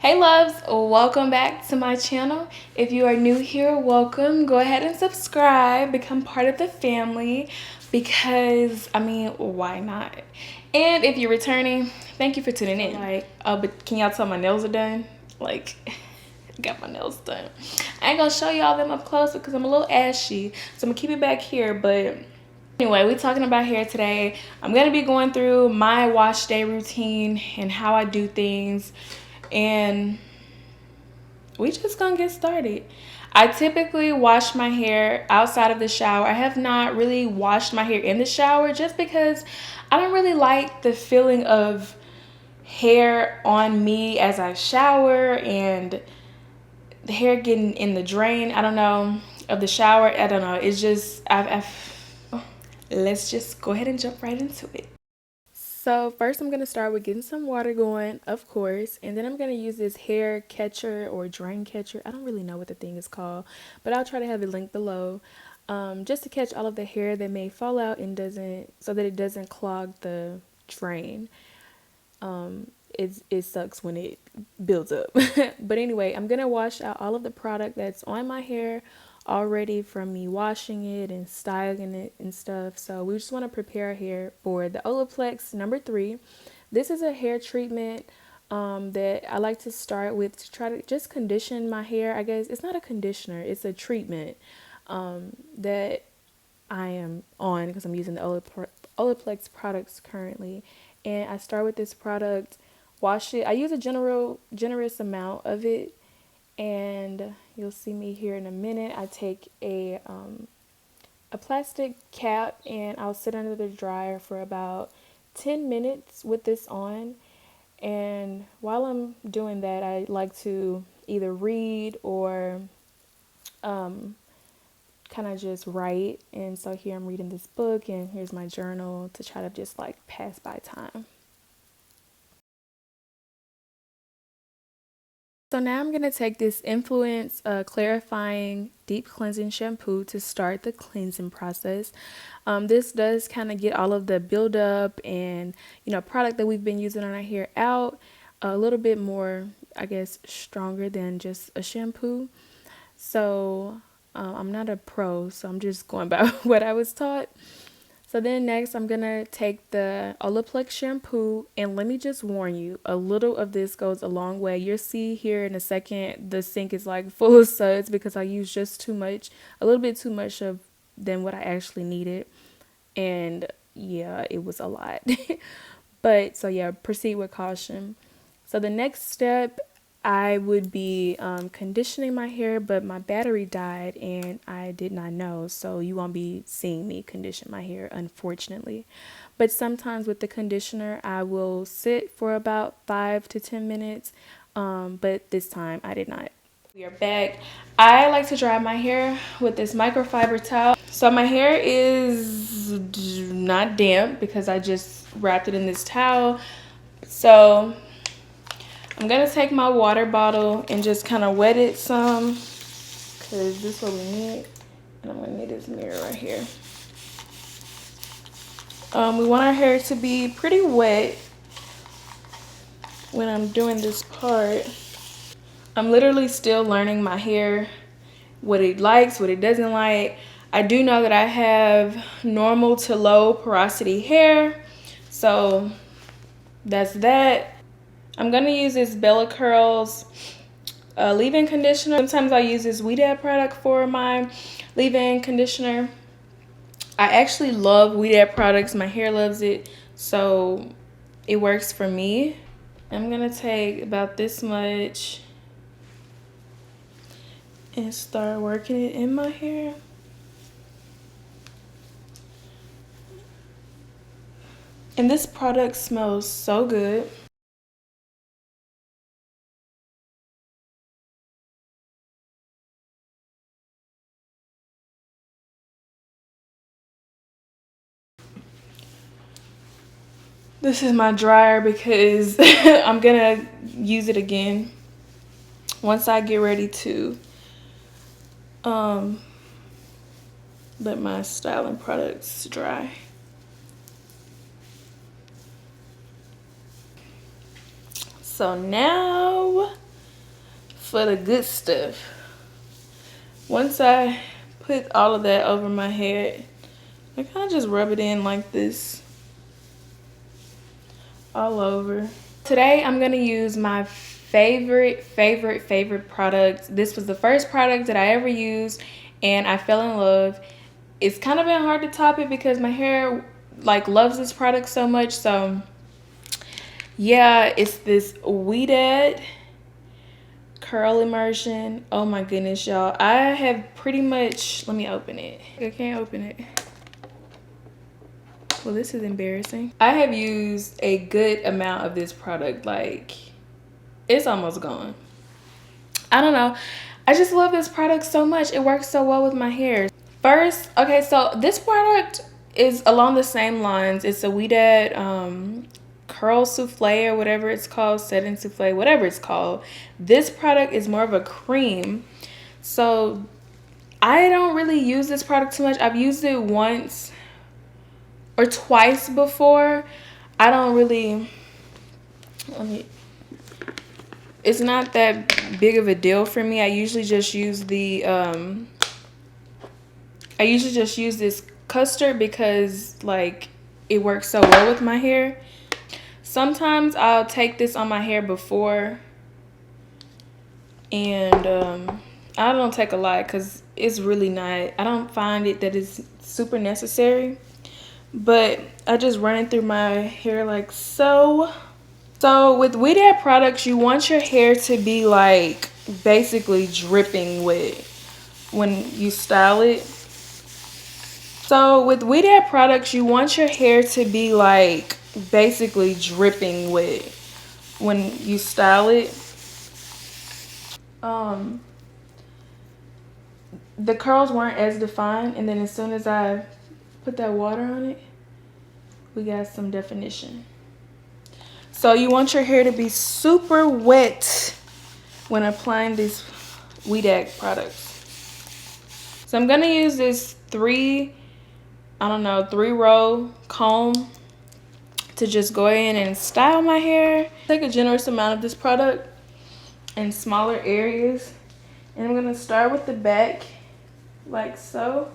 Hey loves, welcome back to my channel. If you are new here, welcome. Go ahead and subscribe, become part of the family because, why not? And if you're returning, thank you for tuning in. But can y'all tell my nails are done? Got my nails done. I ain't gonna show y'all them up close because I'm a little ashy, so I'm gonna keep it back here, but anyway, we're talking about hair today. I'm gonna be going through my wash day routine and how I do things, and we just gonna get started. I typically wash my hair outside of the shower. I have not really washed my hair in the shower just because I don't really like the feeling of hair on me as I shower and the hair getting in the drain, I don't know, of the shower. I don't know. It's just, let's just go ahead and jump right into it. So first I'm going to start with getting some water going, of course, and then I'm going to use this hair catcher or drain catcher. I don't really know what the thing is called, but I'll try to have it linked below, just to catch all of the hair that may fall out and so that it doesn't clog the drain. It sucks when it builds up. But anyway, I'm going to wash out all of the product that's on my hair already from me washing it and styling it and stuff. So we just want to prepare our hair for the Olaplex number 3. This is a hair treatment that I like to start with to try to just condition my hair. I guess it's not a conditioner, it's a treatment that I am on because I'm using the Olaplex products currently. And I start with this product, wash it. I use a generous amount of it, and you'll see me here in a minute. I take a plastic cap and I'll sit under the dryer for about 10 minutes with this on. And while I'm doing that, I like to either read or kind of just write. And so here I'm reading this book, and here's my journal to try to just like pass by time. So now I'm going to take this Influence Clarifying Deep Cleansing Shampoo to start the cleansing process. This does kind of get all of the buildup and, product that we've been using on our hair out a little bit more, I guess, stronger than just a shampoo. So I'm not a pro, so I'm just going by what I was taught. So then next I'm going to take the Olaplex shampoo, and let me just warn you, a little of this goes a long way. You'll see here in a second the sink is like full of suds because I used just too much, a little bit too much of than what I actually needed. And yeah, it was a lot. But so yeah, proceed with caution. So the next step, I would be conditioning my hair, but my battery died and I did not know. So you won't be seeing me condition my hair, unfortunately. But sometimes with the conditioner, I will sit for about 5 to 10 minutes. But this time I did not. We are back. I like to dry my hair with this microfiber towel. So my hair is not damp because I just wrapped it in this towel. So I'm gonna take my water bottle and just kind of wet it some, because this is what we need. And I'm gonna need this mirror right here. We want our hair to be pretty wet when I'm doing this part. I'm literally still learning my hair, what it likes, what it doesn't like. I do know that I have normal to low porosity hair, so that's that. I'm gonna use this Bella Curls leave-in conditioner. Sometimes I use this Weedad product for my leave-in conditioner. I actually love Weedad products. My hair loves it, so it works for me. I'm gonna take about this much and start working it in my hair. And this product smells so good. This is my dryer because I'm gonna use it again once I get ready to let my styling products dry. So now for the good stuff. Once I put all of that over my hair, I kind of just rub it in like this all over. Today I'm gonna use my favorite product. This was the first product that I ever used and I fell in love. It's kind of been hard to top it because my hair like loves this product so much. So yeah, it's this Weeded curl immersion. Oh my goodness, y'all. I have pretty much, let me open it. I can't open it. Well, this is embarrassing. I have used a good amount of this product. Like, it's almost gone. I don't know. I just love this product so much. It works so well with my hair. First, okay, so this product is along the same lines. It's a Weeded curl souffle or whatever it's called, setting souffle, whatever it's called. This product is more of a cream. So I don't really use this product too much. I've used it once or twice before. I don't really, it's not that big of a deal for me. I usually just use this custard because like it works so well with my hair. Sometimes I'll take this on my hair before, and I don't take a lot because it's really not, I don't find it that it's super necessary, but I just run it through my hair like so. So with Weeded products, you want your hair to be like basically dripping wet when you style it. So with Weeded products, you want your hair to be like basically dripping wet when you style it. The curls weren't as defined, and then as soon as I put that water on it, we got some definition. So you want your hair to be super wet when applying these Weeded products. So I'm gonna use this 3-row comb to just go in and style my hair. Take a generous amount of this product in smaller areas, and I'm gonna start with the back like so.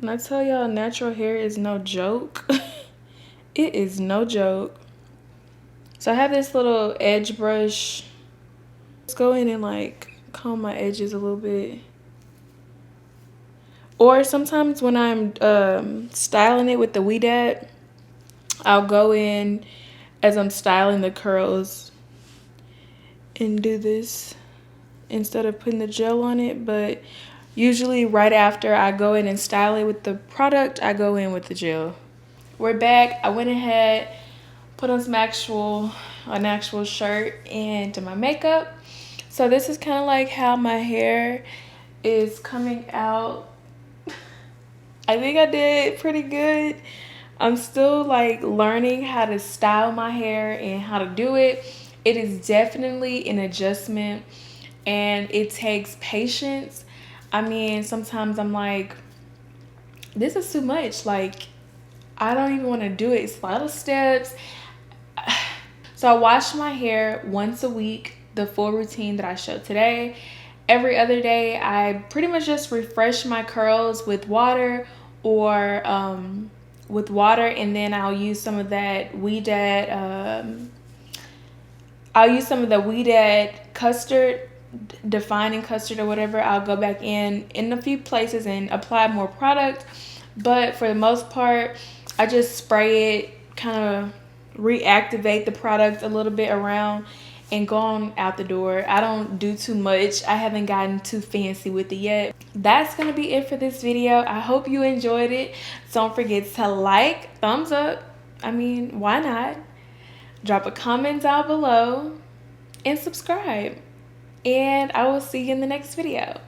When I tell y'all natural hair is no joke, it is no joke. So I have this little edge brush. Let's go in and like comb my edges a little bit. Or sometimes when I'm styling it with the Weed Dad, I'll go in as I'm styling the curls and do this instead of putting the gel on it. But usually right after I go in and style it with the product, I go in with the gel. We're back. I went ahead, put on an actual shirt and did my makeup. So this is kind of like how my hair is coming out. I think I did pretty good. I'm still like learning how to style my hair and how to do it. It is definitely an adjustment and it takes patience. I mean, sometimes I'm like, this is too much. Like, I don't even want to do it. It's a lot of steps. So I wash my hair once a week, the full routine that I showed today. Every other day, I pretty much just refresh my curls with water or and then I'll use some of that Weed Dad. I'll use some of the Weed Dad custard, defining custard or whatever. I'll go back in a few places and apply more product. But for the most part, I just spray it, kind of reactivate the product a little bit around and go on out the door. I don't do too much. I haven't gotten too fancy with it yet. That's gonna be it for this video. I hope you enjoyed it. Don't forget to like, thumbs up. I mean, why not? Drop a comment down below and subscribe. And I will see you in the next video.